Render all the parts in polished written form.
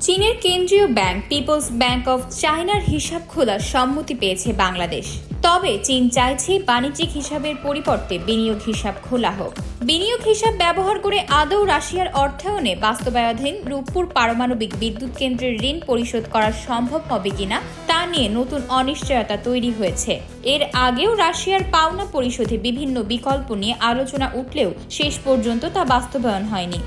চীনের কেন্দ্রীয় bank people's bank of চায়নার হিসাব খোলার সম্মতি পেয়েছে বাংলাদেশ। তবে চীন চাইছে বাণিজ্যিক হিসাবের পরিবর্তে বিনিয়োগ হিসাব খোলা হোক। বিনিয়োগ হিসাব ব্যবহার করে আদৌ রাশিয়ার অর্থায়নে বাস্তবায়নাধীন রূপপুর পারমাণবিক বিদ্যুৎ কেন্দ্রের ঋণ পরিশোধ করা সম্ভব হবে কিনা তা নিয়ে নতুন অনিশ্চয়তা তৈরি হয়েছে। এর আগেও রাশিয়ার পাওনা পরিশোধে বিভিন্ন বিকল্প নিয়ে আলোচনা উঠলেও শেষ পর্যন্ত তা বাস্তবায়ন হয়নি।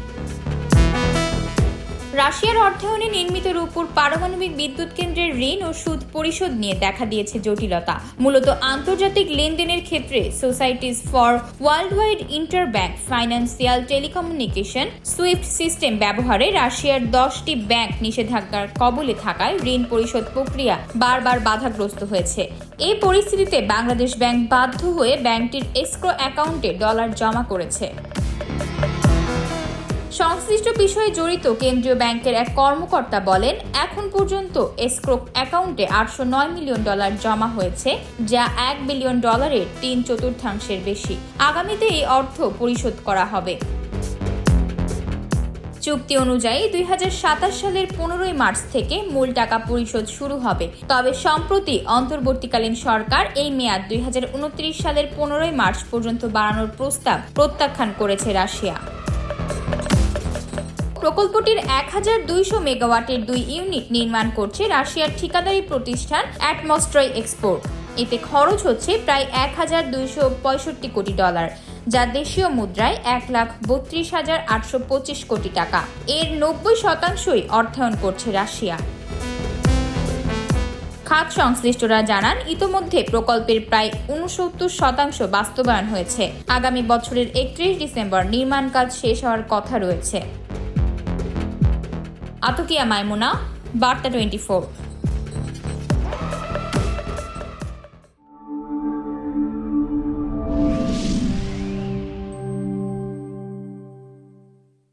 রাশিয়ার অর্থায়নে নির্মিত রূপপুর পারমাণবিক বিদ্যুৎ কেন্দ্রের ঋণ ও সুদ পরিশোধ নিয়ে দেখা দিয়েছে জটিলতা। মূলত আন্তর্জাতিক লেনদেনের ক্ষেত্রে societies for worldwide interbank financial telecommunication SWIFT system ব্যবহারে রাশিয়ার 10টি ব্যাংক নিষেধাজ্ঞার কবলে থাকায় ঋণ পরিশোধ প্রক্রিয়া বারবার বাধাগ্রস্ত হয়েছে। এই পরিস্থিতিতে বাংলাদেশ ব্যাংক বাধ্য হয়ে ব্যাংকটির এসক্রো অ্যাকাউন্টে ডলার জমা করেছে। সংশ্লিষ্ট বিষয়ে জড়িত কেন্দ্রীয় ব্যাংকের এক কর্মকর্তা বলেন, এখন পর্যন্ত এসক্রো অ্যাকাউন্টে $809 মিলিয়ন জমা হয়েছে, যা $1 বিলিয়ন 3/4 বেশি। আগামীতে এই অর্থ পরিশোধ করা হবে। চুক্তি অনুযায়ী 2027 সালের 15 মার্চ থেকে মূল টাকা পরিশোধ শুরু হবে। তবে সম্প্রতি অন্তর্বর্তীকালীন সরকার এই মেয়াদ 2029 সালের 15 মার্চ পর্যন্ত বাড়ানোর প্রস্তাব প্রত্যাখ্যান করেছে রাশিয়া। প্রকল্পটির 1200 মেগাওয়াটের 2 ইউনিট নির্মাণ করছে রাশিয়ার ঠিকাদারি প্রতিষ্ঠান অ্যাটমস্ট্রয় এক্সপোর্ট। এতে খরচ হচ্ছে প্রায় $1,265 কোটি, যা দেশীয় মুদ্রায় 1,32,825 কোটি টাকা। এর 90%ই অর্থায়ন করছে রাশিয়া। খাত সংশ্লিষ্টরা জানান, ইতোমধ্যে প্রকল্পের প্রায় 69% বাস্তবায়ন হয়েছে। আগামী বছরের 31 ডিসেম্বর নির্মাণ কাজ শেষ হওয়ার কথা রয়েছে। আতকিয়া মাইমুনা, বার্তা 24।